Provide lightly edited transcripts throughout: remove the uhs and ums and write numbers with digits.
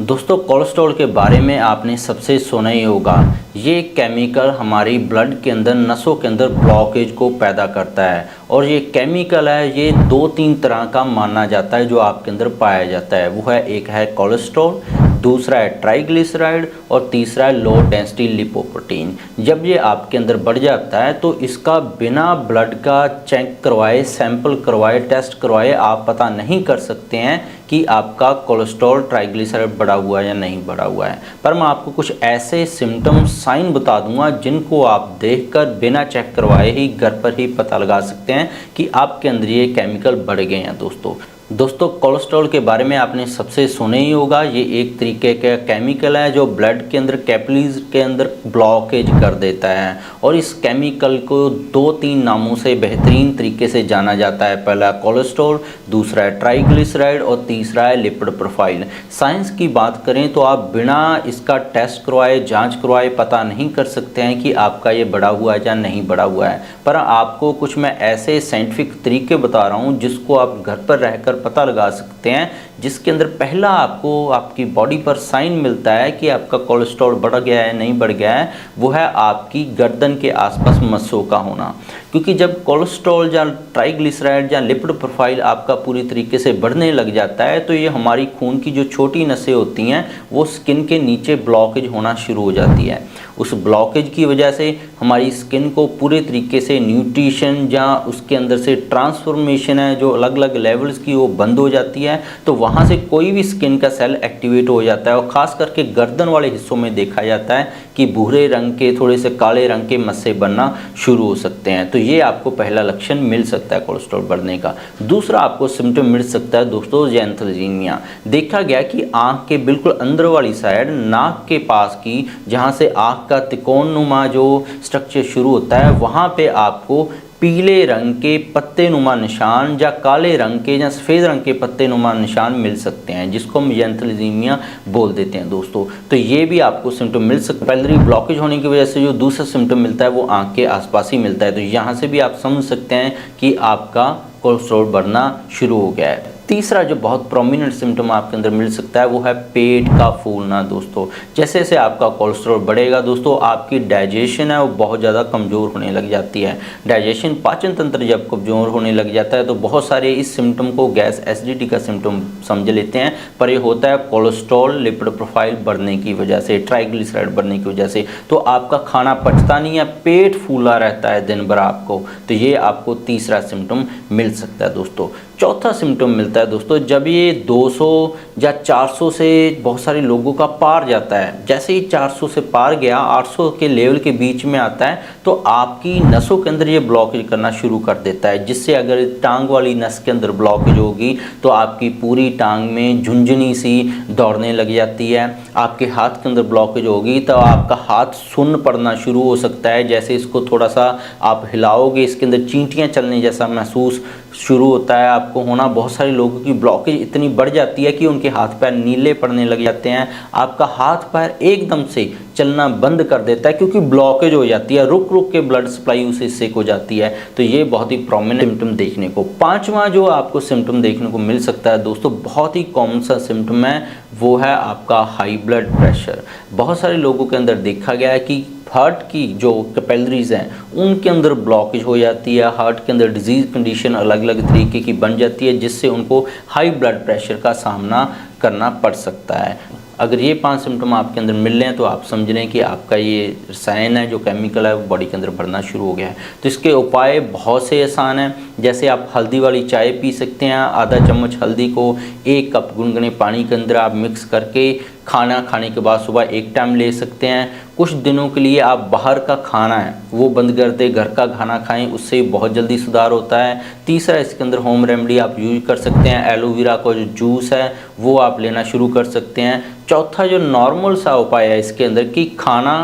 दोस्तों कोलेस्ट्रॉल के बारे में आपने सबसे सुना ही होगा। ये केमिकल हमारी ब्लड के अंदर नसों के अंदर ब्लॉकेज को पैदा करता है और ये केमिकल है, ये 2-3 तरह का माना जाता है जो आपके अंदर पाया जाता है। वो है, एक है कोलेस्ट्रॉल, दूसरा है ट्राइग्लिसराइड और तीसरा है लो डेंसिटी लिपोप्रोटीन। जब ये आपके अंदर बढ़ जाता है तो इसका बिना ब्लड का चेक करवाए, सैंपल करवाए, टेस्ट करवाए आप पता नहीं कर सकते हैं कि आपका कोलेस्ट्रॉल ट्राइग्लिसराइड बढ़ा हुआ है या नहीं बढ़ा हुआ है। पर मैं आपको कुछ ऐसे सिम्टम साइन बता दूंगा जिनको आप देखकर बिना चेक करवाए ही घर पर ही पता लगा सकते हैं कि आपके अंदर ये केमिकल बढ़ गए हैं। दोस्तों कोलेस्ट्रॉल के बारे में आपने सबसे सुना ही होगा। ये एक तरीके का केमिकल है जो ब्लड के अंदर कैपिलरीज के अंदर ब्लॉकेज कर देता है और इस केमिकल को 2-3 नामों से बेहतरीन तरीके से जाना जाता है। पहला कोलेस्ट्रॉल, दूसरा है ट्राइग्लिसराइड और तीसरा है लिपिड प्रोफाइल। साइंस की बात करें तो आप बिना इसका टेस्ट करवाए, जांच करवाए पता नहीं कर सकते हैं कि आपका ये बढ़ा हुआ है या नहीं बढ़ा हुआ है। पर आपको कुछ मैं ऐसे साइंटिफिक तरीके बता रहा हूँ जिसको आप घर पर रहकर पता लगा सकते हैं, जिसके अंदर पहला आपको आपकी बॉडी पर साइन मिलता है कि आपका कोलेस्ट्रॉल बढ़ गया है नहीं बढ़ गया है। वो है आपकी गर्दन के आसपास मस्सों का होना। क्योंकि जब कोलेस्ट्रॉल या ट्राइग्लिसराइड या लिपिड प्रोफाइल आपका पूरी तरीके से बढ़ने लग जाता है तो ये हमारी खून की जो छोटी नसें होती हैं वो स्किन के नीचे ब्लॉकेज होना शुरू हो जाती है। उस ब्लॉकेज की वजह से हमारी स्किन को पूरे तरीके से न्यूट्रिशन या उसके अंदर से ट्रांसफॉर्मेशन है जो अलग अलग लेवल्स की वो बंद हो जाती है। तो वहाँ से कोई भी स्किन का सेल एक्टिवेट हो जाता है और ख़ास करके गर्दन वाले हिस्सों में देखा जाता है कि भूरे रंग के, थोड़े से काले रंग के मस्से बनना शुरू हो सकते हैं। तो ये आपको पहला लक्षण मिल सकता है कोलेस्ट्रॉल बढ़ने का। दूसरा आपको सिम्टम मिल सकता है दोस्तों जैंथैलेमीनिया। देखा गया कि आँख के बिल्कुल अंदर वाली साइड, नाक के पास की, जहाँ से आँख का त्रिकोणनुमा जो स्ट्रक्चर शुरू होता है, वहाँ पे आपको पीले रंग के पत्ते नुमा निशान या काले रंग के या सफ़ेद रंग के पत्ते नुमा निशान मिल सकते हैं, जिसको हम जैंथैलेमीनिया बोल देते हैं दोस्तों। तो ये भी आपको सिम्टम मिल सकता है। पैलियरी ब्लॉकेज होने की वजह से जो दूसरा सिम्टम मिलता है वो आँख के आसपास ही मिलता है। तो यहाँ से भी आप समझ सकते हैं कि आपका कोलेस्ट्रॉल बढ़ना शुरू हो गया है। तीसरा जो बहुत प्रोमिनेंट सिम्टम आपके अंदर मिल सकता है वो है पेट का फूलना दोस्तों। जैसे जैसे आपका कोलेस्ट्रॉल बढ़ेगा दोस्तों, आपकी डाइजेशन है वो बहुत ज़्यादा कमज़ोर होने लग जाती है। डाइजेशन, पाचन तंत्र जब कमज़ोर होने लग जाता है तो बहुत सारे इस सिम्टम को गैस एसिडिटी का सिम्टम समझ लेते हैं, पर ये होता है कोलेस्ट्रॉल लिपिड प्रोफाइल बढ़ने की वजह से, ट्राइग्लिसराइड बढ़ने की वजह से। तो आपका खाना पचता नहीं है, पेट फूला रहता है दिन भर आपको। तो ये आपको तीसरा सिम्टम मिल सकता है दोस्तों। चौथा सिम्टम मिलता है दोस्तों जब ये 200 या 400 से बहुत सारे लोगों का पार जाता है। जैसे ही 400 से पार गया, 800 के लेवल के बीच में आता है तो आपकी नसों के अंदर ये ब्लॉकेज करना शुरू कर देता है, जिससे अगर टांग वाली नस के अंदर ब्लॉकेज होगी तो आपकी पूरी टांग में झुंझुनी सी दौड़ने लग जाती है। आपके हाथ के अंदर ब्लॉकेज होगी तो आपका हाथ सुन्न पड़ना शुरू हो सकता है। जैसे इसको थोड़ा सा आप हिलाओगे, इसके अंदर चींटियाँ चलने जैसा महसूस शुरू होता है आपको होना। बहुत सारे लोगों की ब्लॉकेज इतनी बढ़ जाती है कि उनके हाथ पैर नीले पड़ने लग जाते हैं। आपका हाथ पैर एकदम से चलना बंद कर देता है क्योंकि ब्लॉकेज हो जाती है, रुक रुक के ब्लड सप्लाई उस हिस्से को जाती है। तो ये बहुत ही प्रोमिनेंट सिम्टम देखने को। पांचवा जो आपको सिम्टम देखने को मिल सकता है दोस्तों, बहुत ही कॉमन सा सिम्टम है, वो है आपका हाई ब्लड प्रेशर। बहुत सारे लोगों के अंदर देखा गया है कि हार्ट की जो कैपिलरीज हैं उनके अंदर ब्लॉकेज हो जाती है, हार्ट के अंदर डिजीज़ कंडीशन अलग अलग तरीके की बन जाती है, जिससे उनको हाई ब्लड प्रेशर का सामना करना पड़ सकता है। अगर ये 5 सिम्टम आपके अंदर मिल रहे हैं तो आप समझ लें कि आपका ये रसायन है जो केमिकल है वो बॉडी के अंदर बढ़ना शुरू हो गया है। तो इसके उपाय बहुत से आसान हैं। जैसे आप हल्दी वाली चाय पी सकते हैं। आधा चम्मच हल्दी को 1 कप गुनगुने पानी के अंदर आप मिक्स करके खाना खाने के बाद सुबह 1 टाइम ले सकते हैं। कुछ दिनों के लिए आप बाहर का खाना है वो बंद कर दें, घर का खाना खाएं, उससे बहुत जल्दी सुधार होता है। तीसरा, इसके अंदर होम रेमेडी आप यूज कर सकते हैं। एलोवेरा का जो जूस है वो आप लेना शुरू कर सकते हैं। चौथा जो नॉर्मल सा उपाय है इसके अंदर कि खाना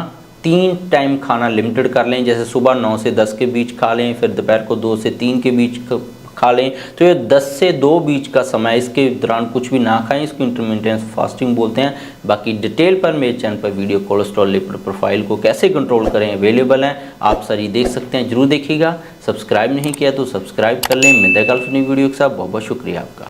3 टाइम खाना लिमिटेड कर लें। जैसे सुबह 9 से 10 के बीच खा लें, फिर दोपहर को 2 से 3 के बीच खा लें। तो ये 10 से 2 बीच का समय, इसके दौरान कुछ भी ना खाएं, इसको इंटरमिटेंट फास्टिंग बोलते हैं। बाकी डिटेल पर मेरे चैनल पर वीडियो कोलेस्ट्रॉल लिपिड प्रोफाइल को कैसे कंट्रोल करें अवेलेबल हैं, आप सारी देख सकते हैं, जरूर देखिएगा। सब्सक्राइब नहीं किया तो सब्सक्राइब कर लें। मिलते हैं कल अपनी वीडियो के साथ। बहुत बहुत शुक्रिया आपका।